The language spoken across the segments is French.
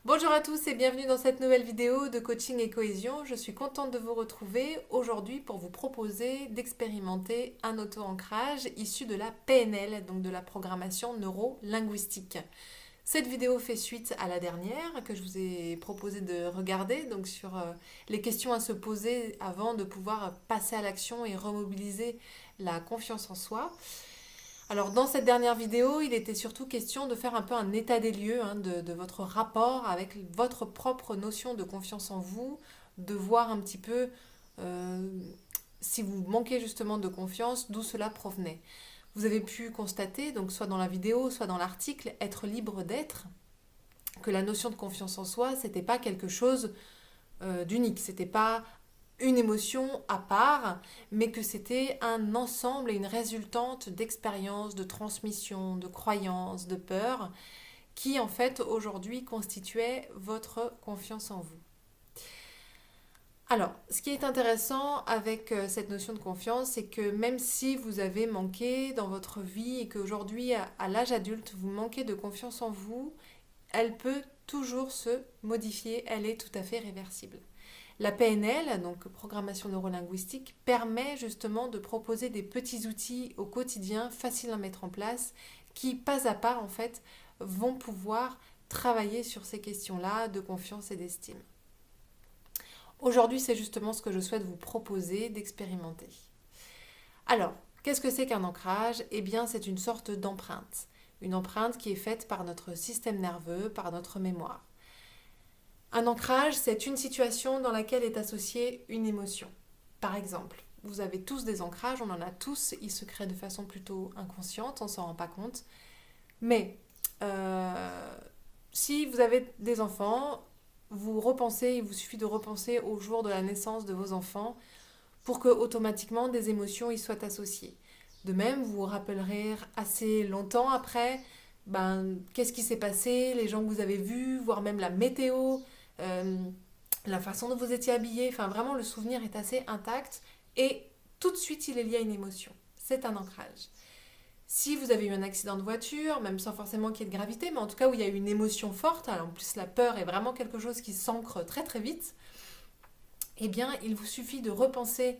Bonjour à tous et bienvenue dans cette nouvelle vidéo de coaching et cohésion. Je suis contente de vous retrouver aujourd'hui pour vous proposer d'expérimenter un auto-ancrage issu de la PNL, donc de la programmation neuro-linguistique. Cette vidéo fait suite à la dernière que je vous ai proposé de regarder, donc sur les questions à se poser avant de pouvoir passer à l'action et remobiliser la confiance en soi. Alors dans cette dernière vidéo, il était surtout question de faire un peu un état des lieux de votre rapport avec votre propre notion de confiance en vous, de voir un petit peu euh, si vous manquez justement de confiance, d'où cela provenait. Vous avez pu constater, donc soit dans la vidéo, soit dans l'article, être libre d'être, que la notion de confiance en soi, c'était pas quelque chose d'unique, c'était pas une émotion à part, mais que c'était un ensemble et une résultante d'expériences, de transmission, de croyances, de peurs, qui en fait aujourd'hui constituait votre confiance en vous. Alors, ce qui est intéressant avec cette notion de confiance, c'est que même si vous avez manqué dans votre vie et qu'aujourd'hui, à l'âge adulte, vous manquez de confiance en vous, elle peut toujours se modifier, elle est tout à fait réversible. La PNL, donc programmation neurolinguistique, permet justement de proposer des petits outils au quotidien, faciles à mettre en place, qui pas à pas en fait vont pouvoir travailler sur ces questions-là de confiance et d'estime. Aujourd'hui, c'est justement ce que je souhaite vous proposer d'expérimenter. Alors, qu'est-ce que c'est qu'un ancrage? Eh bien, c'est une sorte d'empreinte. Une empreinte qui est faite par notre système nerveux, par notre mémoire. Un ancrage, c'est une situation dans laquelle est associée une émotion. Par exemple, vous avez tous des ancrages, on en a tous, ils se créent de façon plutôt inconsciente, on ne s'en rend pas compte. Mais si vous avez des enfants, vous repensez, il vous suffit de repenser au jour de la naissance de vos enfants pour que automatiquement des émotions y soient associées. De même, vous vous rappellerez assez longtemps après qu'est-ce qui s'est passé, les gens que vous avez vus, voire même la météo, euh, la façon dont vous étiez habillé. Enfin, vraiment, le souvenir est assez intact et tout de suite, il est lié à une émotion. C'est un ancrage. Si vous avez eu un accident de voiture, même sans forcément qu'il y ait de gravité, mais en tout cas où il y a eu une émotion forte, alors en plus la peur est vraiment quelque chose qui s'ancre très très vite, eh bien, il vous suffit de repenser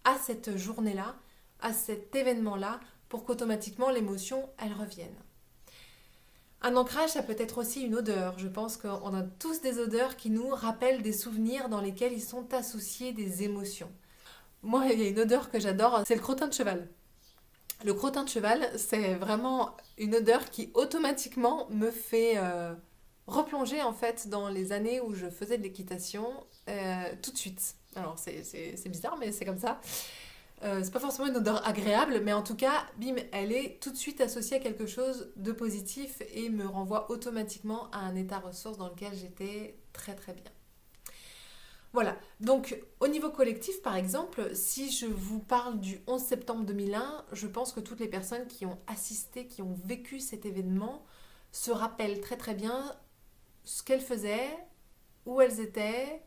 à cette journée-là, à cet événement-là, pour qu'automatiquement l'émotion, elle revienne. Un ancrage, ça peut être aussi une odeur. Je pense qu'on a tous des odeurs qui nous rappellent des souvenirs dans lesquels ils sont associés des émotions. Moi, il y a une odeur que j'adore, c'est le crottin de cheval. Le crottin de cheval, c'est vraiment une odeur qui automatiquement me fait replonger en fait dans les années où je faisais de l'équitation tout de suite. Alors c'est bizarre, mais c'est comme ça. C'est pas forcément une odeur agréable, mais en tout cas, bim, elle est tout de suite associée à quelque chose de positif et me renvoie automatiquement à un état ressource dans lequel j'étais très très bien. Voilà, donc au niveau collectif par exemple, si je vous parle du 11 septembre 2001, je pense que toutes les personnes qui ont assisté, qui ont vécu cet événement, se rappellent très très bien ce qu'elles faisaient, où elles étaient,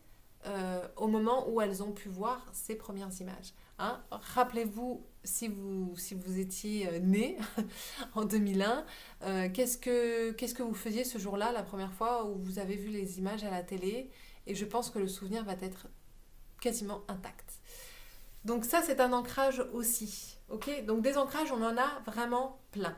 au moment où elles ont pu voir ces premières images. Hein. Rappelez-vous, si vous étiez né en 2001, qu'est-ce que vous faisiez ce jour-là, la première fois où vous avez vu les images à la télé? Et je pense que le souvenir va être quasiment intact. Donc ça, c'est un ancrage aussi. Ok. Donc des ancrages, on en a vraiment plein.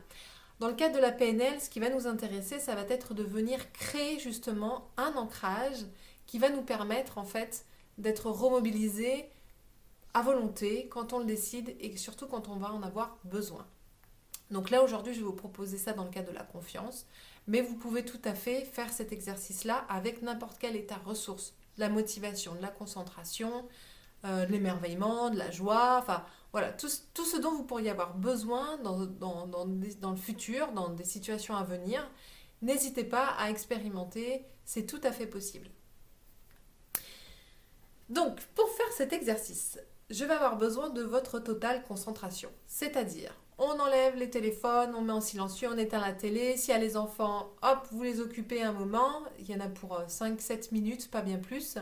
Dans le cadre de la PNL, ce qui va nous intéresser, ça va être de venir créer justement un ancrage qui va nous permettre en fait d'être remobilisé à volonté quand on le décide et surtout quand on va en avoir besoin. Donc là aujourd'hui je vais vous proposer ça dans le cadre de la confiance, mais vous pouvez tout à fait faire cet exercice-là avec n'importe quel état ressource, de la motivation, de la concentration, de l'émerveillement, de la joie, enfin voilà, tout ce dont vous pourriez avoir besoin dans le futur, dans des situations à venir, n'hésitez pas à expérimenter, c'est tout à fait possible. Donc, pour faire cet exercice, je vais avoir besoin de votre totale concentration. C'est-à-dire, on enlève les téléphones, on met en silencieux, on éteint la télé. S'il y a les enfants, hop, vous les occupez un moment. Il y en a pour 5-7 minutes, pas bien plus.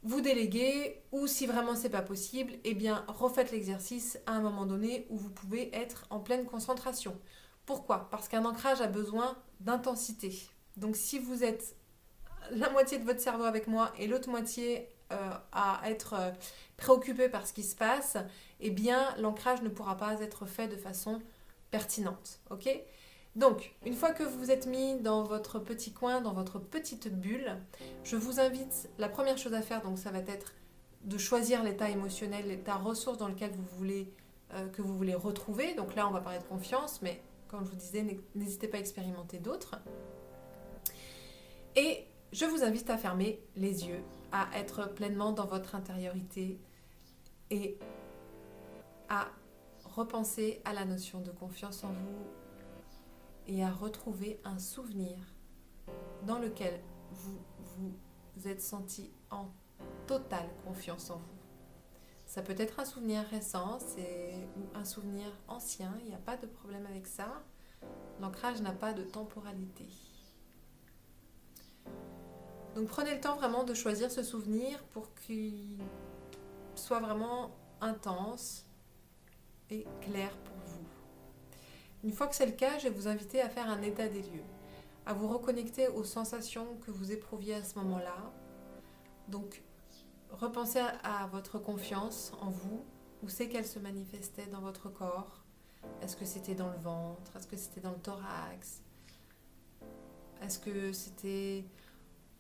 Vous déléguez, ou si vraiment c'est pas possible, eh bien, refaites l'exercice à un moment donné où vous pouvez être en pleine concentration. Pourquoi? Parce qu'un ancrage a besoin d'intensité. Donc, si vous êtes la moitié de votre cerveau avec moi et l'autre moitié à être préoccupé par ce qui se passe, eh bien l'ancrage ne pourra pas être fait de façon pertinente. Ok? Donc, une fois que vous êtes mis dans votre petit coin, dans votre petite bulle, je vous invite, la première chose à faire, donc ça va être de choisir l'état émotionnel, l'état ressource dans lequel que vous voulez retrouver. Donc là, on va parler de confiance, mais comme je vous disais, n'hésitez pas à expérimenter d'autres. Et je vous invite à fermer les yeux, à être pleinement dans votre intériorité et à repenser à la notion de confiance en vous et à retrouver un souvenir dans lequel vous vous êtes senti en totale confiance en vous. Ça peut être un souvenir récent ou un souvenir ancien, il n'y a pas de problème avec ça. L'ancrage n'a pas de temporalité. Donc prenez le temps vraiment de choisir ce souvenir pour qu'il soit vraiment intense et clair pour vous. Une fois que c'est le cas, je vais vous inviter à faire un état des lieux, à vous reconnecter aux sensations que vous éprouviez à ce moment-là. Donc repensez à votre confiance en vous, où c'est qu'elle se manifestait dans votre corps. Est-ce que c'était dans le ventre? Est-ce que c'était dans le thorax? Est-ce que c'était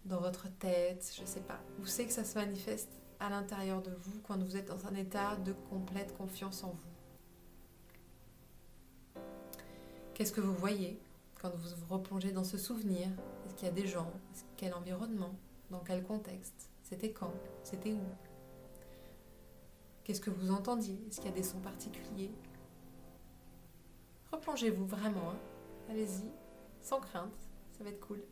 dans votre tête? Je ne sais pas. Où c'est que ça se manifeste à l'intérieur de vous quand vous êtes dans un état de complète confiance en vous? Qu'est-ce que vous voyez quand vous vous replongez dans ce souvenir? Est-ce qu'il y a des gens? Quel environnement? Dans quel contexte? C'était quand? C'était où? Qu'est-ce que vous entendiez? Est-ce qu'il y a des sons particuliers? Replongez-vous vraiment, hein. Allez-y, sans crainte, ça va être cool.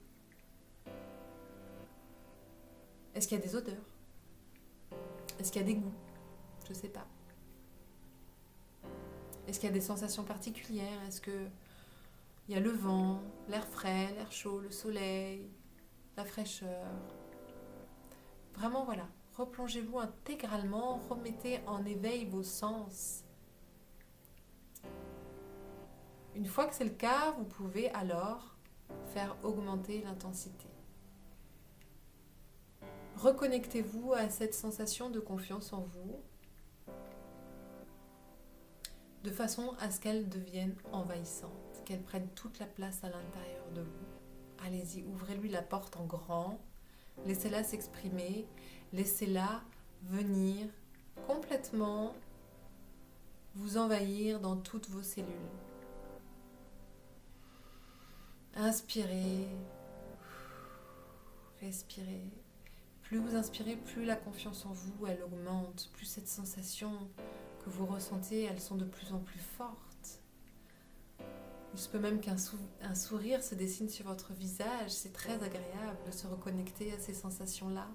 Est-ce qu'il y a des odeurs? Est-ce qu'il y a des goûts? Je ne sais pas. Est-ce qu'il y a des sensations particulières? Est-ce que il y a le vent, l'air frais, l'air chaud, le soleil, la fraîcheur? Vraiment, voilà. Replongez-vous intégralement, remettez en éveil vos sens. Une fois que c'est le cas, vous pouvez alors faire augmenter l'intensité. Reconnectez-vous à cette sensation de confiance en vous, de façon à ce qu'elle devienne envahissante, qu'elle prenne toute la place à l'intérieur de vous. Allez-y, ouvrez-lui la porte en grand, laissez-la s'exprimer, laissez-la venir complètement vous envahir dans toutes vos cellules. Inspirez, respirez. Plus vous inspirez, plus la confiance en vous, elle augmente, plus cette sensation que vous ressentez, elles sont de plus en plus fortes. Il se peut même qu'un sourire se dessine sur votre visage, c'est très agréable de se reconnecter à ces sensations-là.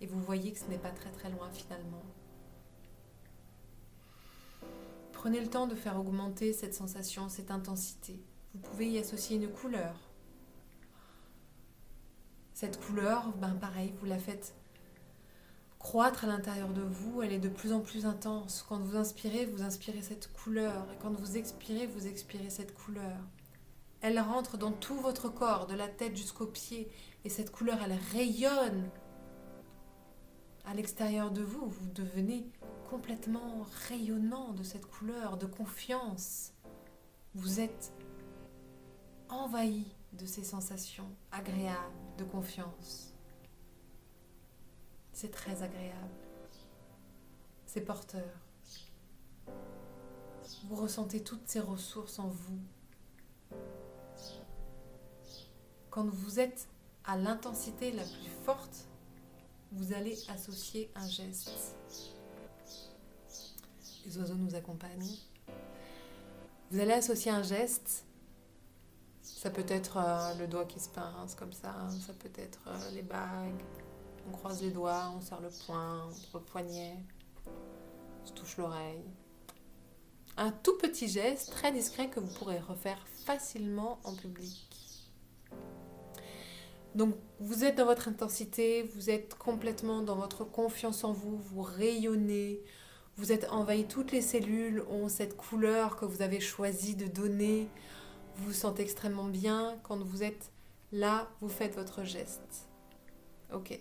Et vous voyez que ce n'est pas très très loin finalement. Prenez le temps de faire augmenter cette sensation, cette intensité. Vous pouvez y associer une couleur. Cette couleur, pareil, vous la faites croître à l'intérieur de vous, elle est de plus en plus intense. Quand vous inspirez cette couleur. Et quand vous expirez cette couleur. Elle rentre dans tout votre corps, de la tête jusqu'aux pieds. Et cette couleur, elle rayonne à l'extérieur de vous. Vous devenez complètement rayonnant de cette couleur, de confiance. Vous êtes envahi de ces sensations agréables de confiance. C'est très agréable. C'est porteur. Vous ressentez toutes ces ressources en vous. Quand vous êtes à l'intensité la plus forte, vous allez associer un geste. Les oiseaux nous accompagnent. Vous allez associer un geste. Ça peut être le doigt qui se pince comme ça, ça peut être les bagues. On croise les doigts, on serre le poing entre le poignet, on se touche l'oreille. Un tout petit geste très discret que vous pourrez refaire facilement en public. Donc vous êtes dans votre intensité, vous êtes complètement dans votre confiance en vous, vous rayonnez, vous êtes envahi, toutes les cellules ont cette couleur que vous avez choisi de donner. Vous vous sentez extrêmement bien. Quand vous êtes là, vous faites votre geste. Ok,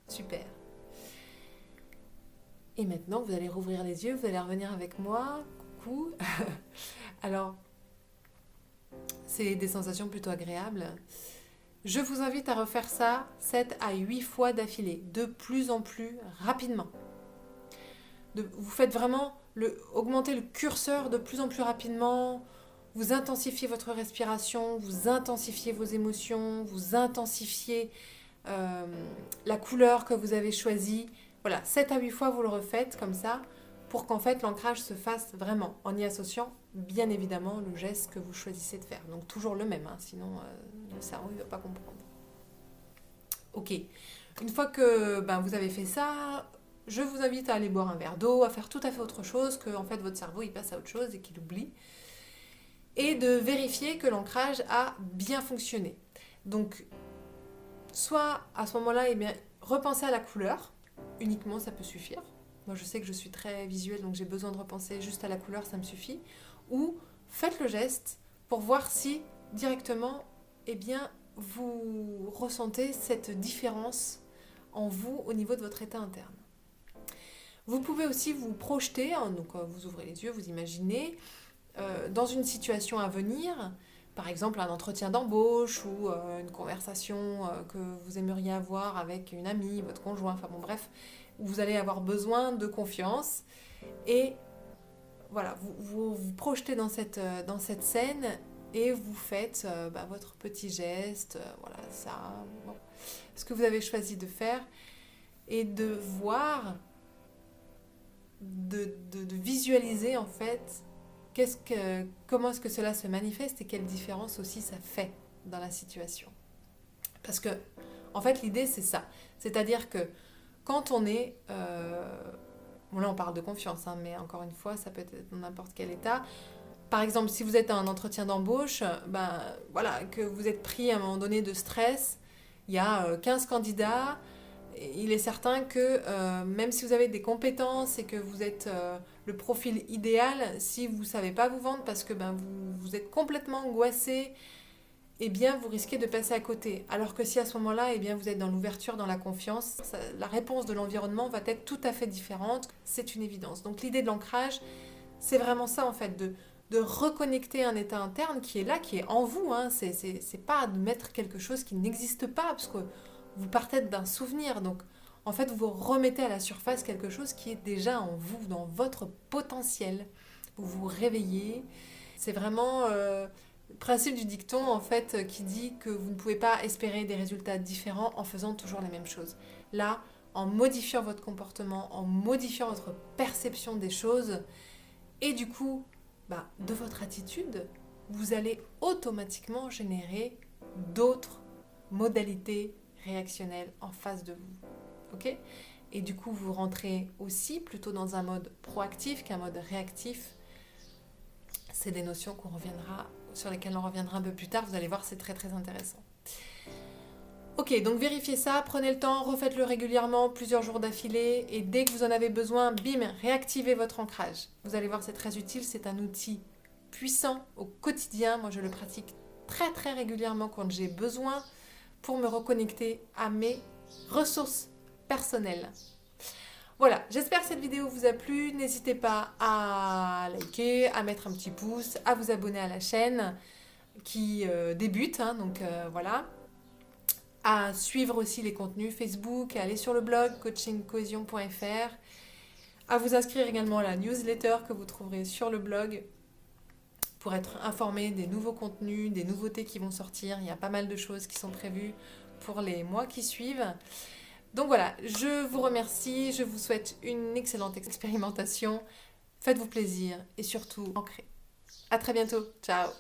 super. Et maintenant, vous allez rouvrir les yeux, vous allez revenir avec moi. Coucou. Alors, c'est des sensations plutôt agréables. Je vous invite à refaire ça 7 à 8 fois d'affilée, de plus en plus rapidement. Vous faites vraiment augmenter le curseur de plus en plus rapidement. Vous intensifiez votre respiration, vous intensifiez vos émotions, vous intensifiez la couleur que vous avez choisie. Voilà, 7 à 8 fois vous le refaites comme ça pour qu'en fait l'ancrage se fasse vraiment en y associant bien évidemment le geste que vous choisissez de faire. Donc toujours le même, hein, sinon le cerveau ne va pas comprendre. Ok, une fois que vous avez fait ça, je vous invite à aller boire un verre d'eau, à faire tout à fait autre chose, que en fait votre cerveau il passe à autre chose et qu'il oublie. Et de vérifier que l'ancrage a bien fonctionné. Donc, soit à ce moment-là, repensez à la couleur, uniquement ça peut suffire. Moi je sais que je suis très visuelle, donc j'ai besoin de repenser juste à la couleur, ça me suffit. Ou faites le geste pour voir si directement, vous ressentez cette différence en vous au niveau de votre état interne. Vous pouvez aussi vous projeter, hein, donc vous ouvrez les yeux, vous imaginez, dans une situation à venir, par exemple un entretien d'embauche ou une conversation que vous aimeriez avoir avec une amie, votre conjoint, enfin bon bref, où vous allez avoir besoin de confiance et voilà, vous projetez dans cette scène et vous faites votre petit geste, voilà ça, bon, ce que vous avez choisi de faire et de voir, de visualiser en fait comment est-ce que cela se manifeste et quelle différence aussi ça fait dans la situation. Parce que, en fait, l'idée, c'est ça. C'est-à-dire que quand on est... bon, là, on parle de confiance, hein, mais encore une fois, ça peut être dans n'importe quel état. Par exemple, si vous êtes à un entretien d'embauche, voilà, que vous êtes pris à un moment donné de stress, il y a 15 candidats... Il est certain que même si vous avez des compétences et que vous êtes le profil idéal, si vous ne savez pas vous vendre parce que vous êtes complètement angoissé, vous risquez de passer à côté. Alors que si à ce moment-là, vous êtes dans l'ouverture, dans la confiance, la réponse de l'environnement va être tout à fait différente. C'est une évidence. Donc l'idée de l'ancrage, c'est vraiment ça en fait, de reconnecter un état interne qui est là, qui est en vous. Hein. C'est pas de mettre quelque chose qui n'existe pas, parce que vous partez d'un souvenir, donc en fait vous remettez à la surface quelque chose qui est déjà en vous, dans votre potentiel. Vous vous réveillez. C'est vraiment le principe du dicton en fait qui dit que vous ne pouvez pas espérer des résultats différents en faisant toujours les mêmes choses. Là, en modifiant votre comportement, en modifiant votre perception des choses et du coup de votre attitude, vous allez automatiquement générer d'autres modalités réactionnel en face de vous. Ok ? Et du coup, vous rentrez aussi plutôt dans un mode proactif qu'un mode réactif. C'est des notions sur lesquelles on reviendra un peu plus tard. Vous allez voir, c'est très très intéressant. Ok, donc vérifiez ça, prenez le temps, refaites-le régulièrement, plusieurs jours d'affilée. Et dès que vous en avez besoin, bim, réactivez votre ancrage. Vous allez voir, c'est très utile. C'est un outil puissant au quotidien. Moi, je le pratique très très régulièrement quand j'ai besoin pour me reconnecter à mes ressources personnelles. Voilà, j'espère que cette vidéo vous a plu. N'hésitez pas à liker, à mettre un petit pouce, à vous abonner à la chaîne qui débute, hein, donc voilà. À suivre aussi les contenus Facebook, à aller sur le blog coachingcohesion.fr, à vous inscrire également à la newsletter que vous trouverez sur le blog pour être informé des nouveaux contenus, des nouveautés qui vont sortir. Il y a pas mal de choses qui sont prévues pour les mois qui suivent. Donc voilà, je vous remercie, je vous souhaite une excellente expérimentation. Faites-vous plaisir et surtout ancrez. À très bientôt, ciao!